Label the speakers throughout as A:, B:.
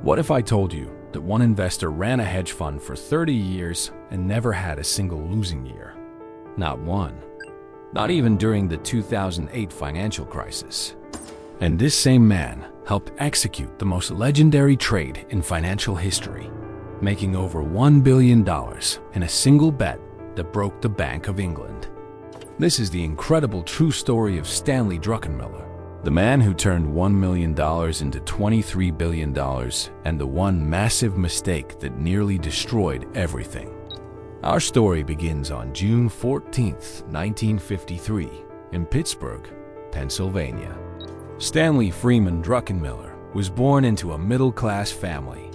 A: What if I told you that one investor ran a hedge fund for 30 years and never had a single losing year? Not one. Not even during the 2008 financial crisis. And this same man helped execute the most legendary trade in financial history, making over $1 billion in a single bet that broke the Bank of England. This is the incredible true story of Stanley Druckenmiller, the man who turned $1 million into $23 billion and the one massive mistake that nearly destroyed everything. Our story begins on June 14, 1953, in Pittsburgh, Pennsylvania. Stanley Freeman Druckenmiller was born into a middle-class family.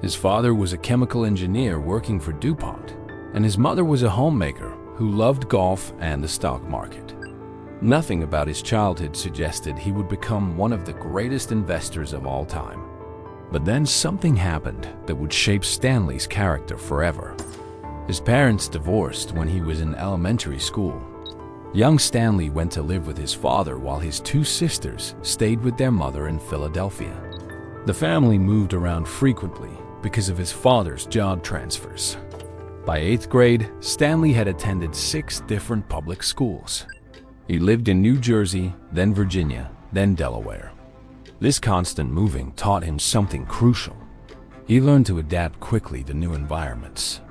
A: His father was a chemical engineer working for DuPont, and his mother was a homemaker who loved golf and the stock market. Nothing about his childhood suggested he would become one of the greatest investors of all time. But then something happened that would shape Stanley's character forever. His parents divorced when he was in elementary school. Young Stanley went to live with his father while his two sisters stayed with their mother in Philadelphia. The family moved around frequently because of his father's job transfers. By 8th grade, Stanley had attended 6 different public schools. He lived in New Jersey, then Virginia, then Delaware. This constant moving taught him something crucial. He learned to adapt quickly to new environments.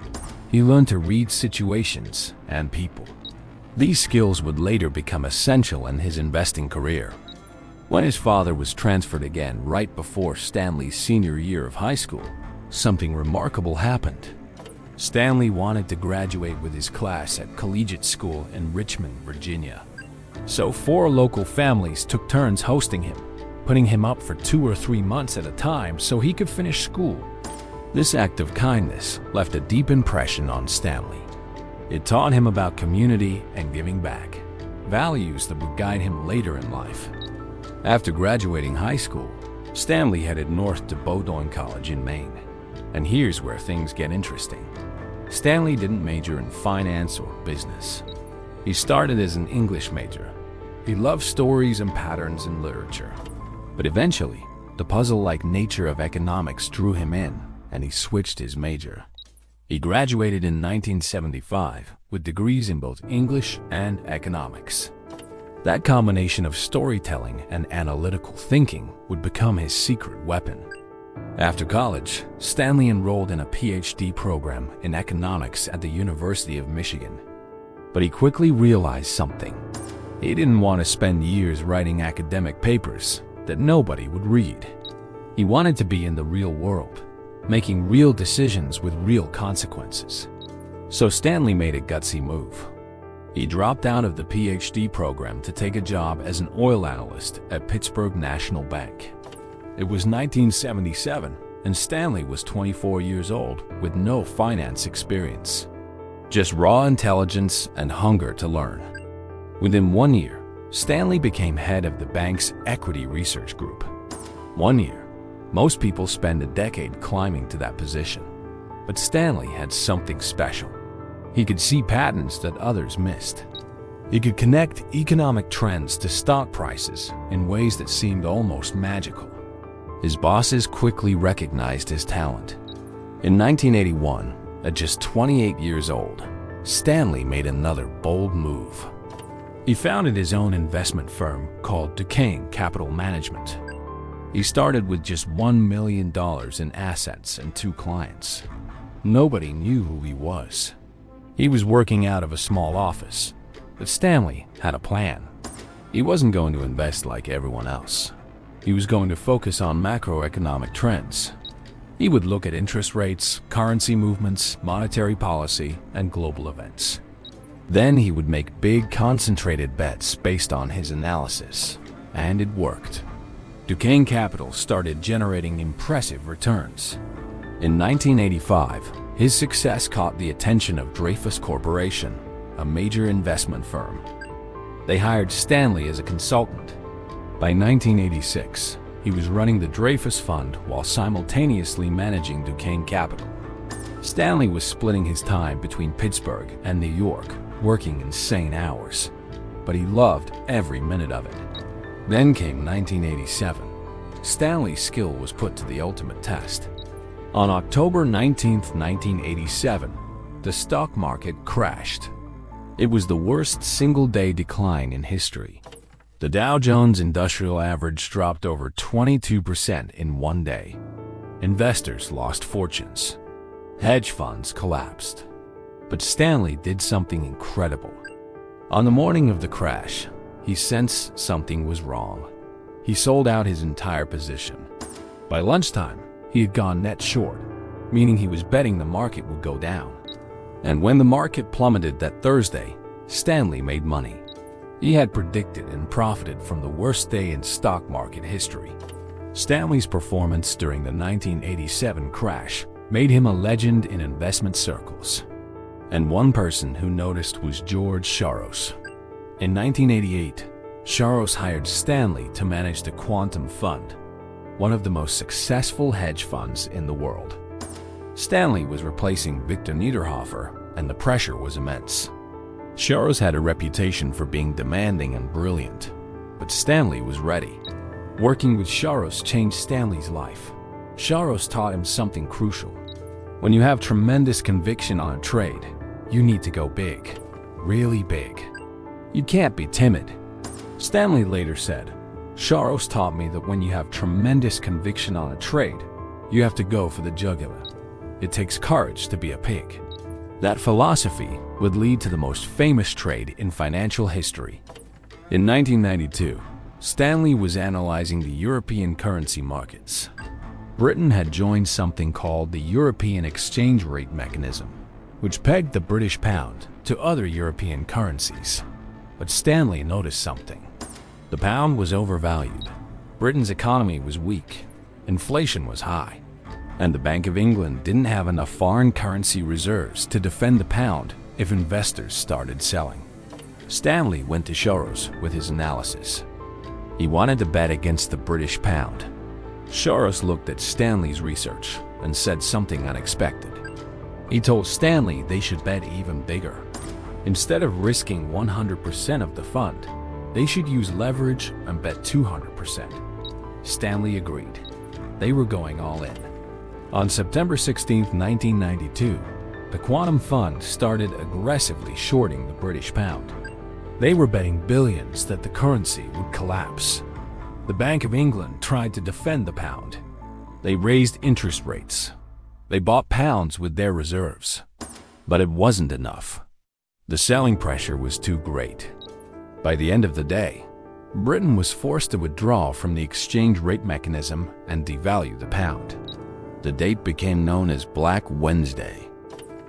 A: He learned to read situations and people. These skills would later become essential in his investing career. When his father was transferred again right before Stanley's senior year of high school, something remarkable happened. Stanley wanted to graduate with his class at collegiate school in Richmond, Virginia. So 4 local families took turns hosting him, putting him up for 2 or 3 months at a time so he could finish school. This act of kindness left a deep impression on Stanley. It taught him about community and giving back, values that would guide him later in life. After graduating high school, Stanley headed north to Bowdoin College in Maine. And here's where things get interesting. Stanley didn't major in finance or business. He started as an English major. He loved stories and patterns in literature. But eventually, the puzzle-like nature of economics drew him in, and he switched his major. He graduated in 1975 with degrees in both English and economics. That combination of storytelling and analytical thinking would become his secret weapon. After college, Stanley enrolled in a PhD program in economics at the University of Michigan. But he quickly realized something. He didn't want to spend years writing academic papers that nobody would read. He wanted to be in the real world, making real decisions with real consequences. So Stanley made a gutsy move. He dropped out of the PhD program to take a job as an oil analyst at Pittsburgh National Bank. It was 1977, and Stanley was 24 years old with no finance experience. Just raw intelligence and hunger to learn. Within 1 year, Stanley became head of the bank's equity research group. 1 year. Most people spend a decade climbing to that position. But Stanley had something special. He could see patterns that others missed. He could connect economic trends to stock prices in ways that seemed almost magical. His bosses quickly recognized his talent. In 1981, at just 28 years old, Stanley made another bold move. He founded his own investment firm called Duquesne Capital Management. He started with just $1 million in assets and 2 clients. Nobody knew who he was. He was working out of a small office, but Stanley had a plan. He wasn't going to invest like everyone else. He was going to focus on macroeconomic trends. He would look at interest rates, currency movements, monetary policy, and global events. Then he would make big, concentrated bets based on his analysis. And it worked. Duquesne Capital started generating impressive returns. In 1985, his success caught the attention of Dreyfus Corporation, a major investment firm. They hired Stanley as a consultant. By 1986, he was running the Dreyfus Fund while simultaneously managing Duquesne Capital. Stanley was splitting his time between Pittsburgh and New York, working insane hours. But he loved every minute of it. Then came 1987. Stanley's skill was put to the ultimate test. On October 19, 1987, the stock market crashed. It was the worst single-day decline in history. The Dow Jones Industrial Average dropped over 22% in one day. Investors lost fortunes. Hedge funds collapsed. But Stanley did something incredible. On the morning of the crash, he sensed something was wrong. He sold out his entire position. By lunchtime, he had gone net short, meaning he was betting the market would go down. And when the market plummeted that Thursday, Stanley made money. He had predicted and profited from the worst day in stock market history. Stanley's performance during the 1987 crash made him a legend in investment circles. And one person who noticed was George Soros. In 1988, Soros hired Stanley to manage the Quantum Fund, one of the most successful hedge funds in the world. Stanley was replacing Victor Niederhofer, and the pressure was immense. Soros had a reputation for being demanding and brilliant, but Stanley was ready. Working with Soros changed Stanley's life. Soros taught him something crucial. When you have tremendous conviction on a trade, you need to go big, really big. You can't be timid. Stanley later said, "Soros taught me that when you have tremendous conviction on a trade, you have to go for the jugular. It takes courage to be a pig." That philosophy would lead to the most famous trade in financial history. In 1992, Stanley was analyzing the European currency markets. Britain had joined something called the European exchange rate mechanism, which pegged the British pound to other European currencies. But Stanley noticed something. The pound was overvalued. Britain's economy was weak. Inflation was high. And the Bank of England didn't have enough foreign currency reserves to defend the pound if investors started selling. Stanley went to Soros with his analysis. He wanted to bet against the British pound. Soros looked at Stanley's research and said something unexpected. He told Stanley they should bet even bigger. Instead of risking 100% of the fund, they should use leverage and bet 200%. Stanley agreed. They were going all in. On September 16, 1992, the Quantum Fund started aggressively shorting the British pound. They were betting billions that the currency would collapse. The Bank of England tried to defend the pound. They raised interest rates. They bought pounds with their reserves. But it wasn't enough. The selling pressure was too great. By the end of the day, Britain was forced to withdraw from the exchange rate mechanism and devalue the pound. The date became known as Black Wednesday.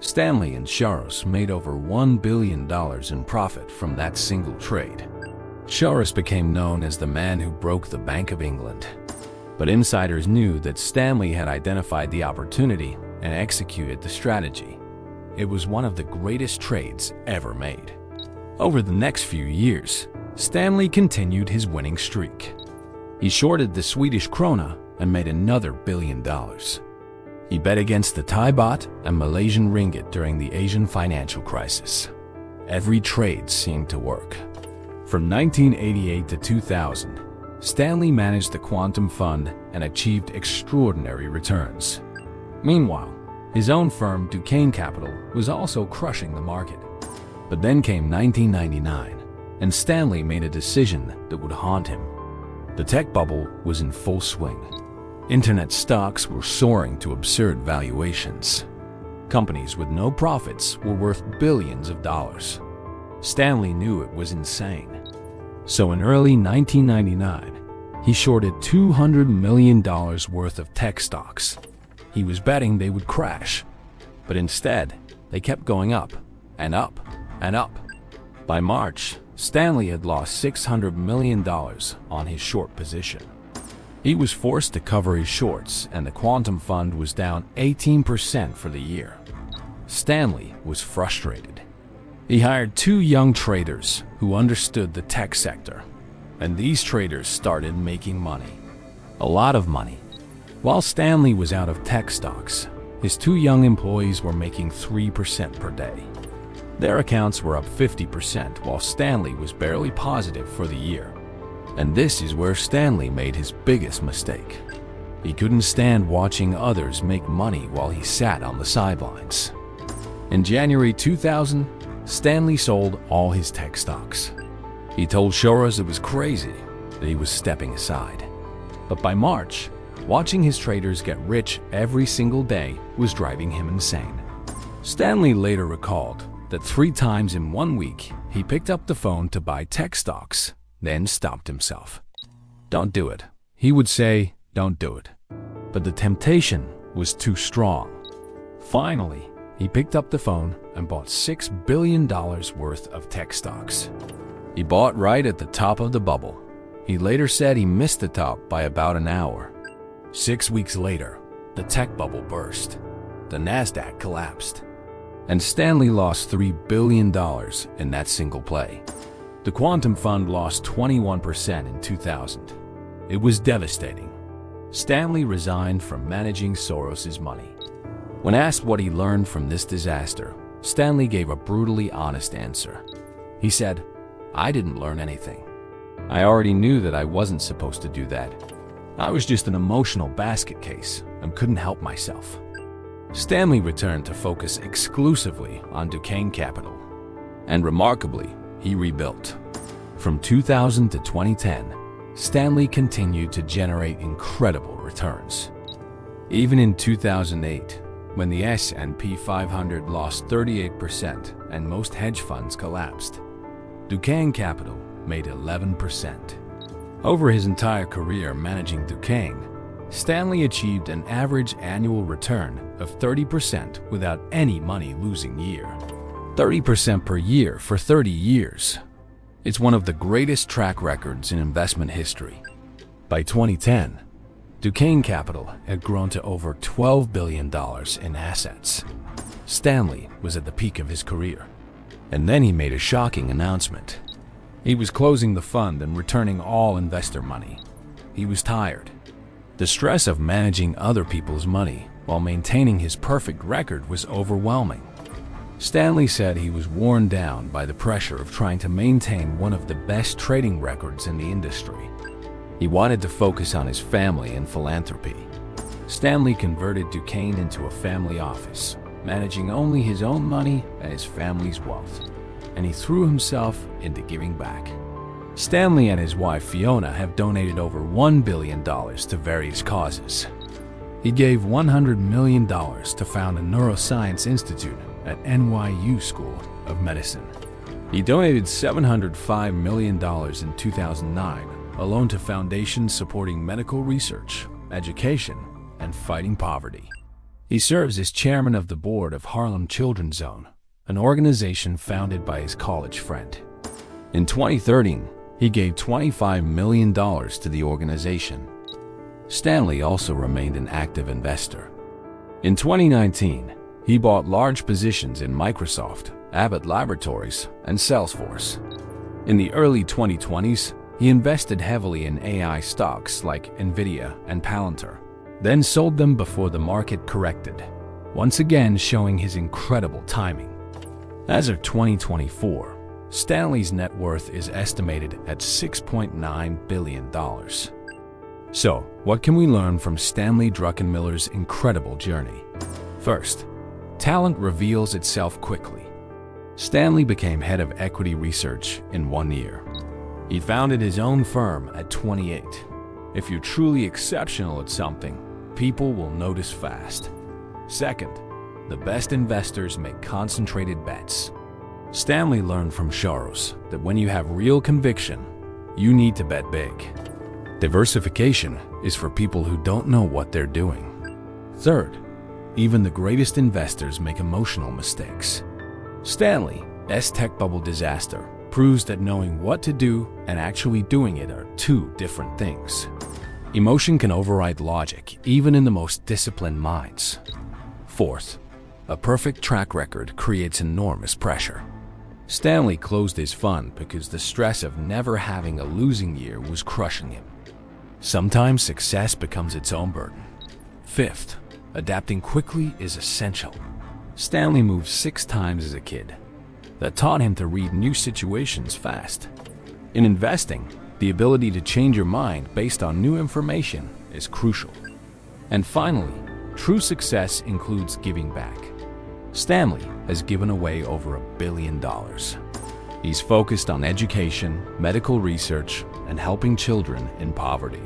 A: Stanley and Soros made over $1 billion in profit from that single trade. Soros became known as the man who broke the Bank of England. But insiders knew that Stanley had identified the opportunity and executed the strategy. It was one of the greatest trades ever made. Over the next few years, Stanley continued his winning streak. He shorted the Swedish krona and made another $1 billion. He bet against the Thai baht and Malaysian ringgit during the Asian financial crisis. Every trade seemed to work. From 1988 to 2000, Stanley managed the Quantum Fund and achieved extraordinary returns. Meanwhile, his own firm, Duquesne Capital, was also crushing the market. But then came 1999, and Stanley made a decision that would haunt him. The tech bubble was in full swing. Internet stocks were soaring to absurd valuations. Companies with no profits were worth billions of dollars. Stanley knew it was insane. So in early 1999, he shorted $200 million worth of tech stocks. He was betting they would crash. But instead, they kept going up and up and up. By March, Stanley had lost $600 million on his short position. He was forced to cover his shorts, and the Quantum Fund was down 18% for the year. Stanley was frustrated. He hired two young traders who understood the tech sector, and these traders started making money. A lot of money. While Stanley was out of tech stocks, his two young employees were making 3% per day. Their accounts were up 50%, while Stanley was barely positive for the year. And this is where Stanley made his biggest mistake. He couldn't stand watching others make money while he sat on the sidelines. In January 2000, Stanley sold all his tech stocks. He told Soros it was crazy that he was stepping aside. But by March, watching his traders get rich every single day was driving him insane. Stanley later recalled that 3 times in 1 week, he picked up the phone to buy tech stocks, then stopped himself. "Don't do it." He would say, "Don't do it." But the temptation was too strong. Finally, he picked up the phone and bought $6 billion worth of tech stocks. He bought right at the top of the bubble. He later said he missed the top by about an hour. 6 weeks later, the tech bubble burst. The Nasdaq collapsed. And Stanley lost $3 billion in that single play. The quantum fund lost 21% in 2000. It was devastating. Stanley resigned from managing Soros's money. When asked what he learned from this disaster, Stanley gave a brutally honest answer. He said, "I didn't learn anything. I already knew that I wasn't supposed to do that. I was just an emotional basket case and couldn't help myself." Stanley returned to focus exclusively on Duquesne Capital. And remarkably, he rebuilt. From 2000 to 2010, Stanley continued to generate incredible returns. Even in 2008, when the S&P 500 lost 38% and most hedge funds collapsed, Duquesne Capital made 11%. Over his entire career managing Duquesne, Stanley achieved an average annual return of 30% without any money-losing year. 30% per year for 30 years. It's one of the greatest track records in investment history. By 2010, Duquesne Capital had grown to over $12 billion in assets. Stanley was at the peak of his career. And then he made a shocking announcement. He was closing the fund and returning all investor money. He was tired. The stress of managing other people's money while maintaining his perfect record was overwhelming. Stanley said he was worn down by the pressure of trying to maintain one of the best trading records in the industry. He wanted to focus on his family and philanthropy. Stanley converted Duquesne into a family office, managing only his own money and his family's wealth. And he threw himself into giving back. Stanley and his wife Fiona have donated over $1 billion to various causes. He gave $100 million to found a neuroscience institute at NYU School of Medicine. He donated $705 million in 2009 alone to foundations supporting medical research, education, and fighting poverty. He serves as chairman of the board of Harlem Children's Zone, an organization founded by his college friend. In 2013, he gave $25 million to the organization. Stanley also remained an active investor. In 2019, he bought large positions in Microsoft, Abbott Laboratories, and Salesforce. In the early 2020s, he invested heavily in AI stocks like Nvidia and Palantir, then sold them before the market corrected, once again showing his incredible timing. As of 2024, Stanley's net worth is estimated at $6.9 billion. So, what can we learn from Stanley Druckenmiller's incredible journey? First, talent reveals itself quickly. Stanley became head of equity research in 1 year. He founded his own firm at 28. If you're truly exceptional at something, people will notice fast. Second, the best investors make concentrated bets. Stanley learned from Soros that when you have real conviction, you need to bet big. Diversification is for people who don't know what they're doing. Third, even the greatest investors make emotional mistakes. Stanley's tech bubble disaster proves that knowing what to do and actually doing it are two different things. Emotion can override logic, even in the most disciplined minds. Fourth, a perfect track record creates enormous pressure. Stanley closed his fund because the stress of never having a losing year was crushing him. Sometimes success becomes its own burden. Fifth, adapting quickly is essential. Stanley moved 6 times as a kid. That taught him to read new situations fast. In investing, The ability to change your mind based on new information is crucial. And finally, true success includes giving back. Stanley has given away over $1 billion. He's focused on education, medical research, and helping children in poverty.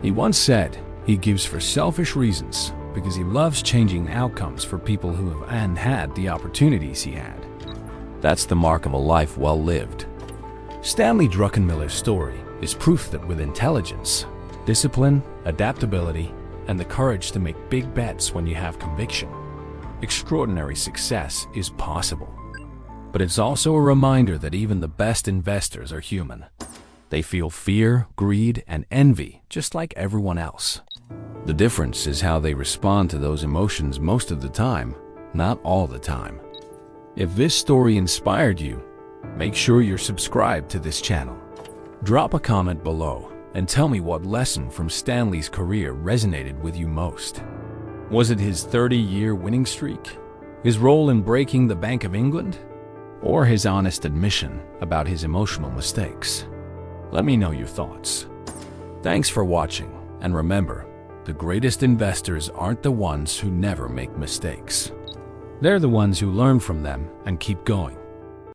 A: He once said he gives for selfish reasons because he loves changing outcomes for people who haven't had the opportunities he had. That's the mark of a life well lived. Stanley Druckenmiller's story is proof that with intelligence, discipline, adaptability, and the courage to make big bets when you have conviction, extraordinary success is possible. But it's also a reminder that even the best investors are human. They feel fear, greed, and envy just like everyone else. The difference is how they respond to those emotions most of the time, not all the time. If this story inspired you, make sure you're subscribed to this channel. Drop a comment below and tell me what lesson from Stanley's career resonated with you most. Was it his 30-year winning streak? His role in breaking the Bank of England? Or his honest admission about his emotional mistakes? Let me know your thoughts. Thanks for watching, and remember, the greatest investors aren't the ones who never make mistakes. They're the ones who learn from them and keep going.